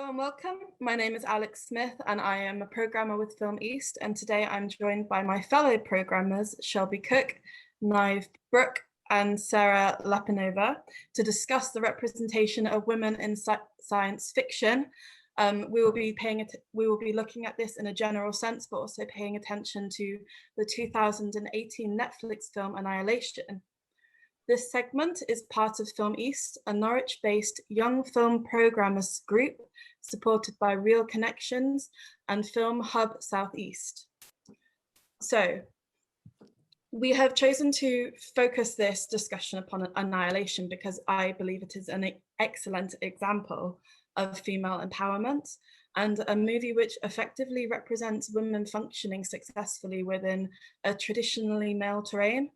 Hello and welcome. My name is Alex Smith and I am a programmer with Film East, and today I'm joined by my fellow programmers Shelby Cook, Niamh Brooke and Sarah Lapinova to discuss the representation of women in science fiction. We will be looking at this in a general sense, but also paying attention to the 2018 Netflix film Annihilation. This segment is part of Film East, a Norwich-based young film programmers group supported by Reel Connections and Film Hub Southeast. So, we have chosen to focus this discussion upon Annihilation because I believe it is an excellent example of female empowerment and a movie which effectively represents women functioning successfully within a traditionally male terrain.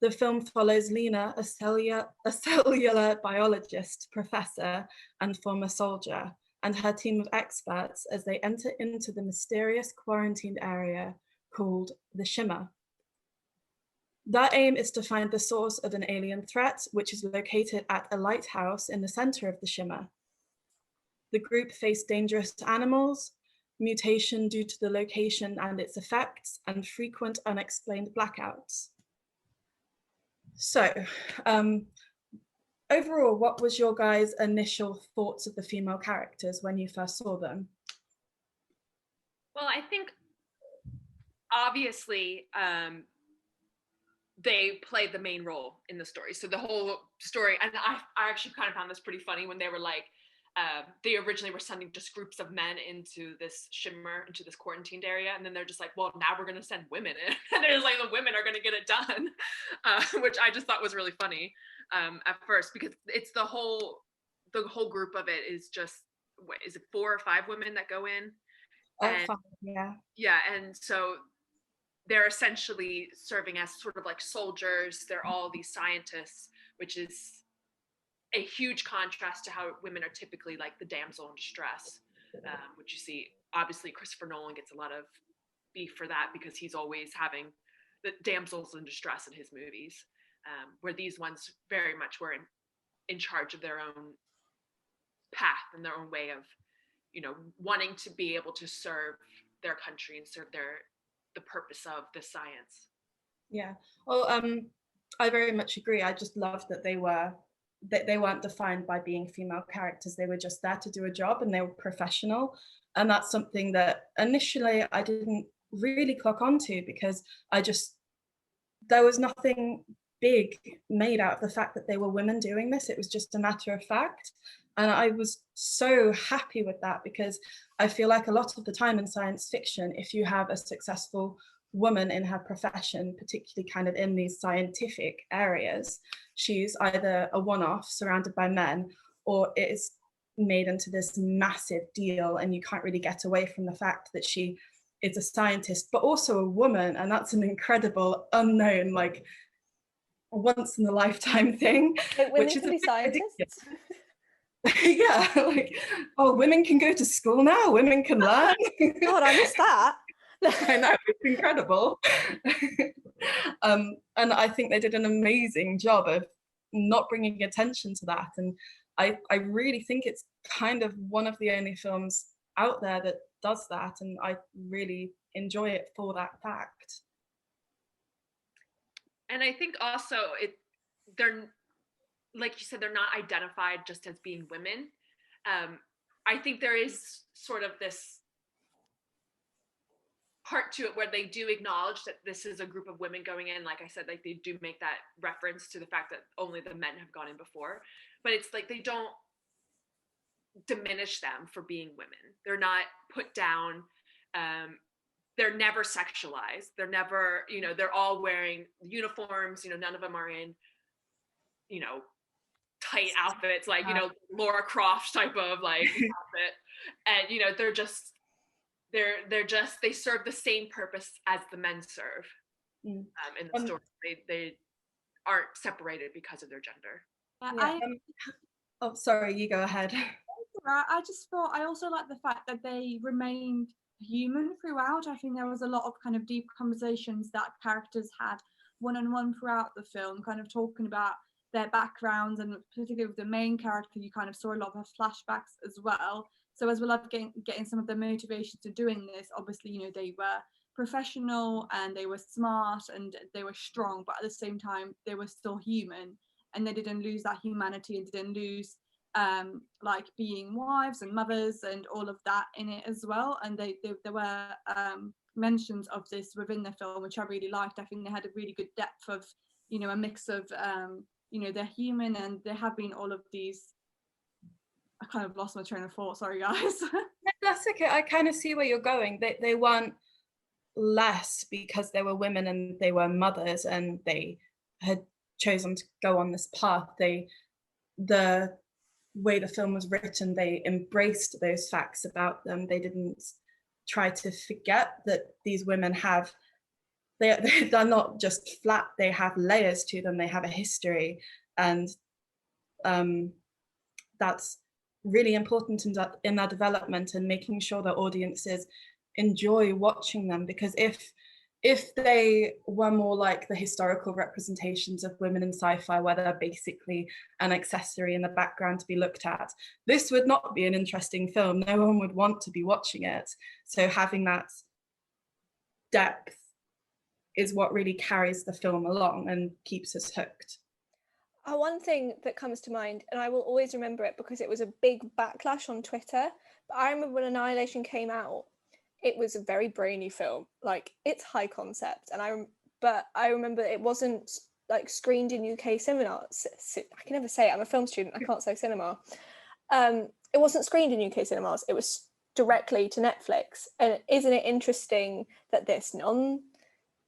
The film follows Lena, a cellular biologist, professor, and former soldier, and her team of experts as they enter into the mysterious quarantined area called the Shimmer. Their aim is to find the source of an alien threat, which is located at a lighthouse in the center of the Shimmer. The group face dangerous animals, mutation due to the location and its effects, and frequent unexplained blackouts. So, overall, what was your guys' initial thoughts of the female characters when you first saw them? Well, I think obviously they played the main role in the story. So the whole story, and I actually kind of found this pretty funny when they were like, they originally were sending just groups of men into this Shimmer, into this quarantined area, and then they're just like, well, now we're going to send women in. And they're like, the women are going to get it done, which I just thought was really funny at first, because it's the whole group of it is just, what is it, 4 or 5 women that go in? And, 5, yeah. Yeah, and so they're essentially serving as sort of like soldiers. They're all these scientists, which is a huge contrast to how women are typically like the damsel in distress, which you see. Obviously, Christopher Nolan gets a lot of beef for that because he's always having the damsels in distress in his movies, where these ones very much were in charge of their own path and their own way of, wanting to be able to serve their country and serve the purpose of the science. Yeah, well, I very much agree. I just love that they weren't defined by being female characters. They were just there to do a job and they were professional. And that's something that initially I didn't really clock onto because there was nothing big made out of the fact that they were women doing this. It was just a matter of fact. And I was so happy with that because I feel like a lot of the time in science fiction, if you have a successful woman in her profession, particularly kind of in these scientific areas, she's either a one-off surrounded by men, or it is made into this massive deal and you can't really get away from the fact that she is a scientist but also a woman, and that's an incredible unknown, like once in a lifetime thing. But women can be scientists. Yeah, like, oh, women can go to school now, women can learn. God, I missed that. I know, it's incredible. And I think they did an amazing job of not bringing attention to that. And I really think it's kind of one of the only films out there that does that. And I really enjoy it for that fact. And I think also they're, like you said, they're not identified just as being women. I think there is sort of this part to it where they do acknowledge that this is a group of women going in. Like I said, like they do make that reference to the fact that only the men have gone in before, but it's like they don't diminish them for being women. They're not put down. They're never sexualized. They're never, they're all wearing uniforms. None of them are in, tight outfits, like, Laura Croft type of like outfit. And, they serve the same purpose as the men serve in the story. They aren't separated because of their gender. Oh, sorry, you go ahead. I just thought, I also like the fact that they remained human throughout. I think there was a lot of kind of deep conversations that characters had one-on-one throughout the film, kind of talking about their backgrounds, and particularly with the main character, you kind of saw a lot of flashbacks as well. So as well as getting some of the motivation to doing this, obviously, you know, they were professional and they were smart and they were strong, but at the same time they were still human, and they didn't lose that humanity and didn't lose like being wives and mothers and all of that in it as well. And there were mentions of this within the film, which I really liked. I think they had a really good depth of, you know, a mix of you know, they're human and there have been all of these. I kind of lost my train of thought, sorry guys. No, that's okay. I kind of see where you're going. They weren't less because they were women and they were mothers and they had chosen to go on this path. The way the film was written, they embraced those facts about them. They didn't try to forget that these women have, they're not just flat, they have layers to them, they have a history, and that's really important in their development, and making sure that audiences enjoy watching them. Because if they were more like the historical representations of women in sci-fi, where they're basically an accessory in the background to be looked at, this would not be an interesting film. No one would want to be watching it. So having that depth is what really carries the film along and keeps us hooked. One thing that comes to mind, and I will always remember it because it was a big backlash on Twitter, but I remember when Annihilation came out, it was a very brainy film. Like, it's high concept, and but I remember it wasn't like screened in UK cinemas. I can never say it, I'm a film student, I can't say cinema. It wasn't screened in UK cinemas, it was directly to Netflix. And isn't it interesting that this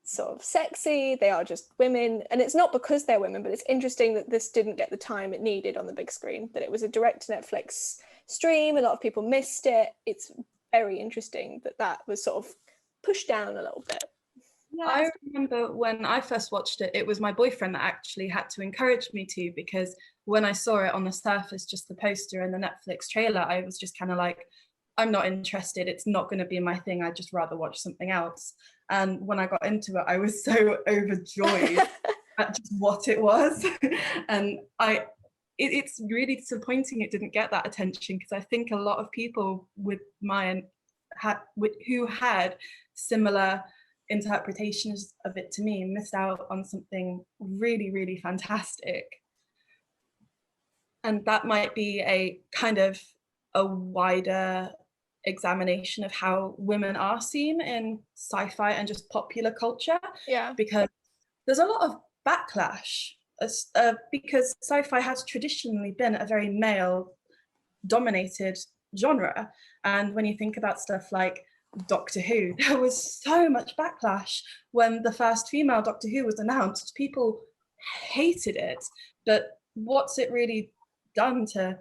sort of sexy, they are just women, and it's not because they're women, but it's interesting that this didn't get the time it needed on the big screen, that it was a direct to Netflix stream. A lot of people missed it. It's very interesting that was sort of pushed down a little bit. Yeah, I remember when I first watched it, it was my boyfriend that actually had to encourage me to, because when I saw it on the surface, just the poster and the Netflix trailer, I was just kind of like, I'm not interested, it's not going to be my thing, I'd just rather watch something else. And when I got into it, I was so overjoyed at just what it was. And it's really disappointing it didn't get that attention, because I think a lot of people who had similar interpretations of it to me missed out on something really, really fantastic. And that might be a kind of a wider examination of how women are seen in sci-fi and just popular culture. Yeah, because there's a lot of backlash because sci-fi has traditionally been a very male dominated genre. And when you think about stuff like Doctor Who, there was so much backlash when the first female Doctor Who was announced. People hated it, but what's it really done to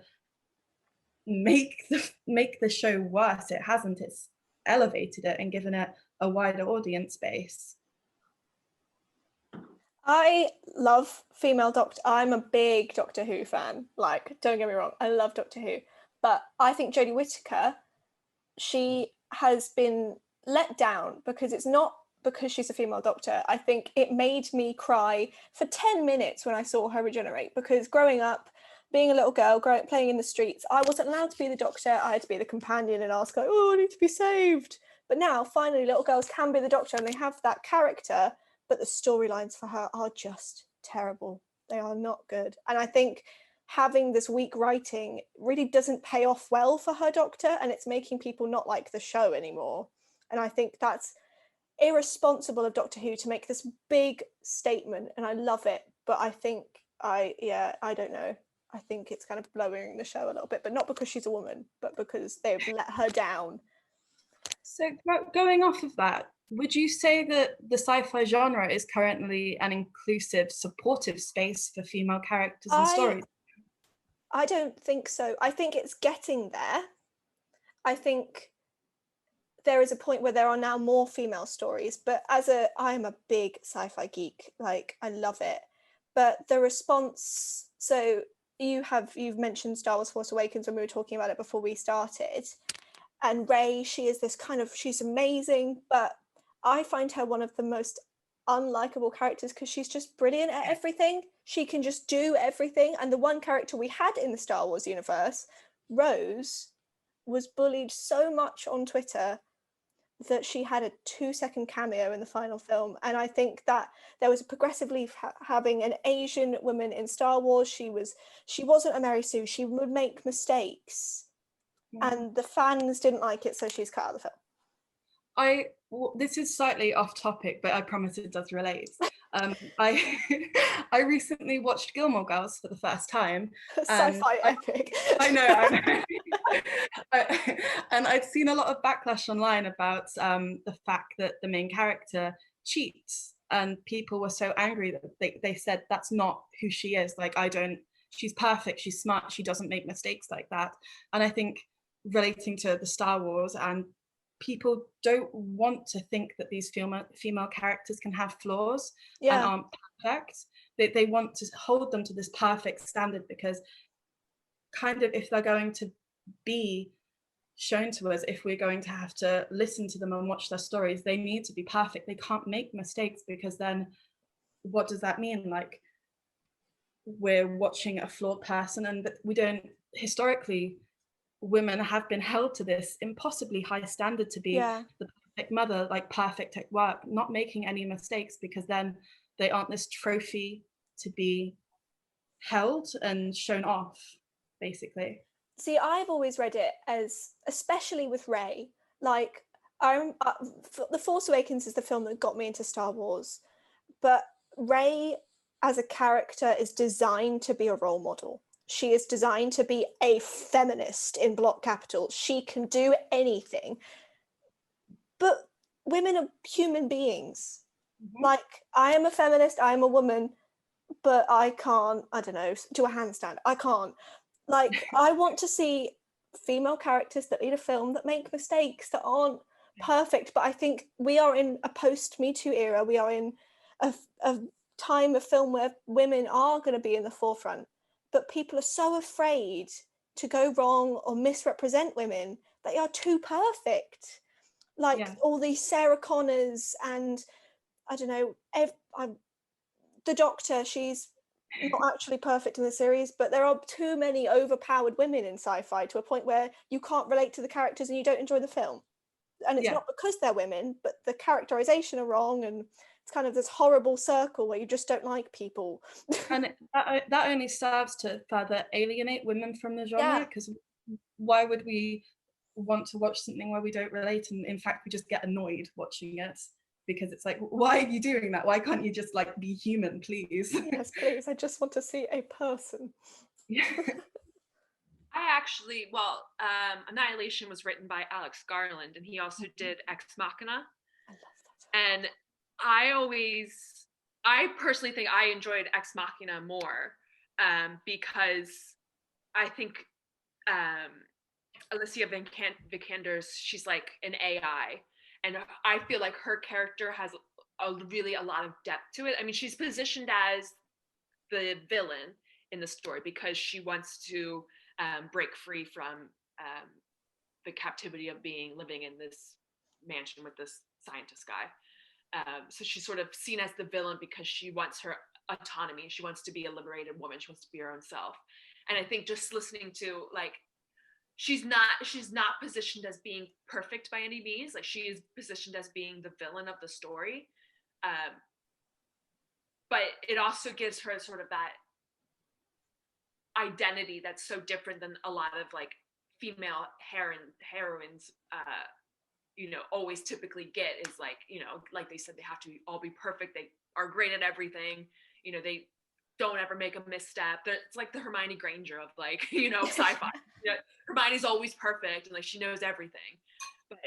make the show worse? It hasn't. It's elevated it and given it a wider audience base. I love female Doctor. I'm a big Doctor Who fan. Like, don't get me wrong, I love Doctor Who, but I think Jodie Whittaker, she has been let down because it's not because she's a female Doctor. I think it made me cry for 10 minutes when I saw her regenerate, because growing up, being a little girl, playing in the streets, I wasn't allowed to be the Doctor. I had to be the companion and ask, like, oh, I need to be saved. But now, finally, little girls can be the Doctor and they have that character, but the storylines for her are just terrible. They are not good. And I think having this weak writing really doesn't pay off well for her Doctor, and it's making people not like the show anymore. And I think that's irresponsible of Doctor Who to make this big statement, and I love it. But I think I don't know. I think it's kind of blowing the show a little bit, but not because she's a woman, but because they've let her down. So going off of that, would you say that the sci-fi genre is currently an inclusive, supportive space for female characters and stories? I don't think so. I think it's getting there. I think there is a point where there are now more female stories, but I'm a big sci-fi geek. Like, I love it. But the response, so you've mentioned Star Wars Force Awakens when we were talking about it before we started, and Rey, she's amazing, but I find her one of the most unlikable characters because she's just brilliant at everything. She can just do everything. And the one character we had in the Star Wars universe, Rose, was bullied so much on Twitter that she had a 2-second cameo in the final film. And I think that there was a progressive leaf having an Asian woman in Star Wars. She wasn't a Mary Sue. She would make mistakes, and the fans didn't like it, so she's cut out of the film. This is slightly off topic, but I promise it does relate. I recently watched Gilmore Girls for the first time. Sci-fi epic. I know. And I'd seen a lot of backlash online about the fact that the main character cheats, and people were so angry that they said that's not who she is. Like, she's perfect, she's smart, she doesn't make mistakes like that. And I think relating to the Star Wars, and people don't want to think that these female characters can have flaws and aren't perfect. They want to hold them to this perfect standard, because kind of if they're going to be shown to us, if we're going to have to listen to them and watch their stories, they need to be perfect. They can't make mistakes, because then what does that mean? Like, we're watching a flawed person, and we don't, historically, women have been held to this impossibly high standard to be the perfect mother, like perfect at work, not making any mistakes, because then they aren't this trophy to be held and shown off, basically. See, I've always read it as, especially with Rey, like, The Force Awakens is the film that got me into Star Wars, but Rey as a character is designed to be a role model. She is designed to be a feminist in block capital. She can do anything. But women are human beings. Like, I am a feminist, I am a woman, but I can't, I don't know, do a handstand. I can't. Like, I want to see female characters that lead a film that make mistakes, that aren't perfect. But I think we are in a post-Me Too era. We are in a time of film where women are going to be in the forefront. But people are so afraid to go wrong or misrepresent women. They are too perfect. Like, all these Sarah Connors and, I don't know, the Doctor, she's not actually perfect in the series, but there are too many overpowered women in sci-fi to a point where you can't relate to the characters and you don't enjoy the film. And it's not because they're women, but the characterization are wrong, and it's kind of this horrible circle where you just don't like people. And that only serves to further alienate women from the genre, because why would we want to watch something where we don't relate, and in fact we just get annoyed watching it, because it's like, why are you doing that? Why can't you just like be human, please? Yes, please, I just want to see a person. Annihilation was written by Alex Garland, and he also did Ex Machina. I love that. And I personally think I enjoyed Ex Machina more, because I think Alicia Vikander's, she's like an AI, and I feel like her character has a lot of depth to it. I mean, she's positioned as the villain in the story because she wants to break free from the captivity of living in this mansion with this scientist guy. So she's sort of seen as the villain because she wants her autonomy. She wants to be a liberated woman. She wants to be her own self. And I think just listening to, like, she's not positioned as being perfect by any means. Like, she is positioned as being the villain of the story. But it also gives her sort of that identity that's so different than a lot of like female heroines always typically get, is like, like they said, they have to all be perfect. They are great at everything. They don't ever make a misstep. It's like the Hermione Granger of like, sci-fi. Hermione's always perfect and like she knows everything. But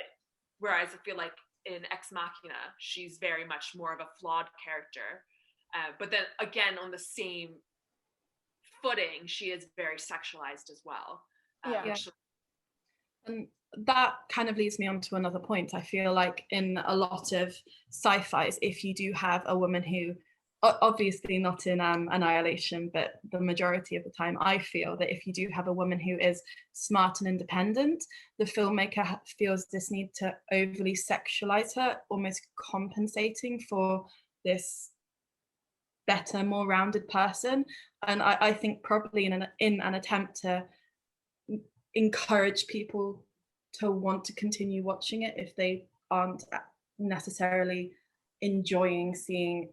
whereas I feel like in Ex Machina, she's very much more of a flawed character. But then again, on the same footing, she is very sexualized as well. And that kind of leads me on to another point. I feel like in a lot of sci-fis, if you do have a woman who, obviously not in Annihilation, but the majority of the time, I feel that if you do have a woman who is smart and independent, the filmmaker feels this need to overly sexualize her, almost compensating for this better, more rounded person. And I think probably in an attempt to encourage people to want to continue watching it if they aren't necessarily enjoying seeing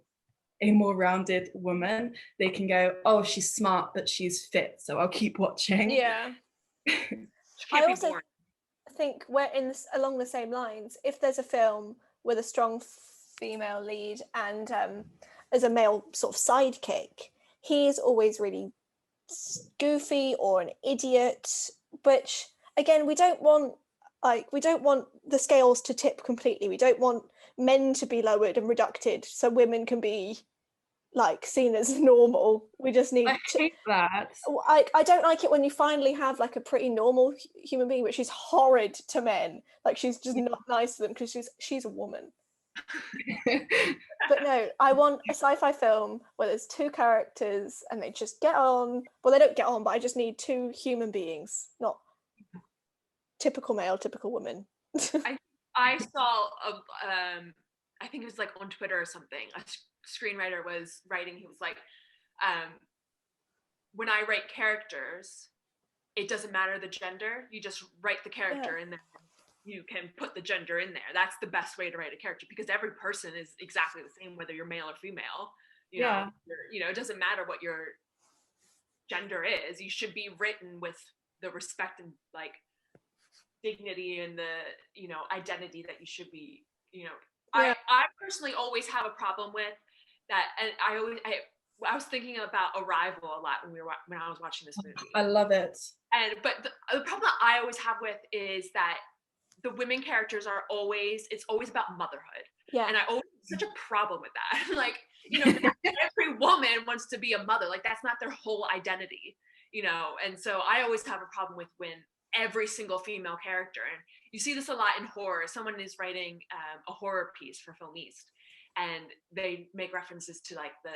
a more rounded woman. They can go, oh, she's smart, but she's fit, so I'll keep watching. Yeah. I also think we're along the same lines. If there's a film with a strong female lead and as a male sort of sidekick, he's always really goofy or an idiot, which again, we don't want the scales to tip completely. We don't want men to be lowered and reducted so women can be like seen as normal. We just need I hate that. I don't like it when you finally have like a pretty normal human being, but she's horrid to men. Like she's just not nice to them because she's a woman. But no, I want a sci-fi film where there's two characters and they just get on. Well, they don't get on, but I just need two human beings, not typical male, typical woman. I saw I think it was like on Twitter or something, a screenwriter was writing, he was like, when I write characters, it doesn't matter the gender, you just write the character and then you can put the gender in there. That's the best way to write a character, because every person is exactly the same, whether you're male or female. You know, it doesn't matter what your gender is. You should be written with the respect and like dignity and the identity that you should be. I personally always have a problem with that, and I was thinking about Arrival a lot when I was watching this movie. I love it. But the problem I always have with is that the women characters it's always about motherhood. Yeah. And I always have such a problem with that. Like, every woman wants to be a mother. Like, that's not their whole identity, And so I always have a problem with when every single female character, and you see this a lot in horror. Someone is writing a horror piece for Film East, and they make references to like the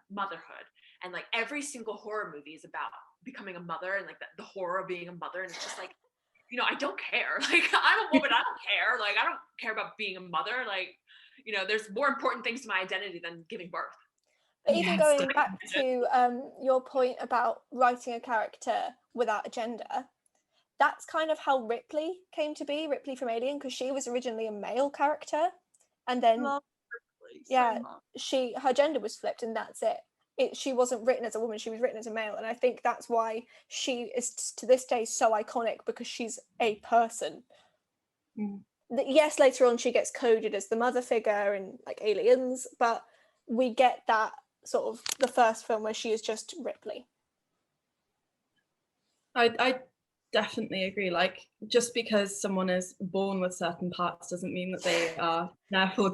motherhood, and like every single horror movie is about becoming a mother and like the horror of being a mother. And it's just like, I don't care. Like, I'm a woman, I don't care. Like, I don't care about being a mother. Like, there's more important things to my identity than giving birth. But even going back to your point about writing a character without a gender, that's kind of how Ripley came to be, Ripley from Alien, because she was originally a male character, and then her gender was flipped, and that's it. She wasn't written as a woman, she was written as a male, and I think that's why she is to this day so iconic, because she's a person. Yes, later on she gets coded as the mother figure in like Aliens, but we get that sort of the first film where she is just Ripley. I definitely agree. Like, just because someone is born with certain parts doesn't mean that they are therefore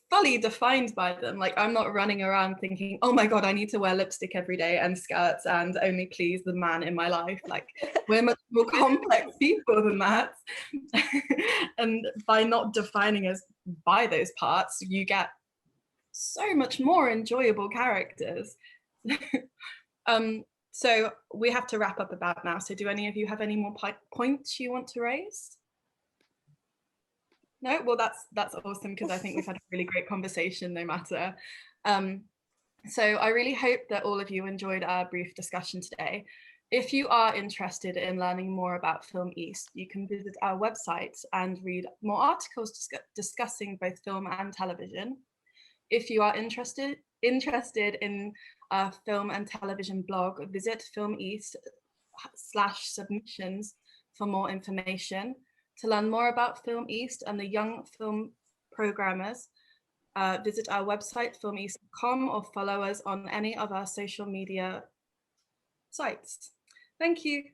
fully defined by them. Like, I'm not running around thinking, oh my god, I need to wear lipstick every day and skirts and only please the man in my life. Like, we're much more complex people than that. And by not defining us by those parts, you get so much more enjoyable characters. So we have to wrap up about now. So do any of you have any more points you want to raise? No? Well, that's awesome, because I think we've had a really great conversation no matter. So I really hope that all of you enjoyed our brief discussion today. If you are interested in learning more about Film East, you can visit our website and read more articles discussing both film and television. If you are interested in our film and television blog, visit Film East/submissions for more information. To learn more about Film East and the young film programmers, visit our website, filmeast.com, or follow us on any of our social media sites. Thank you.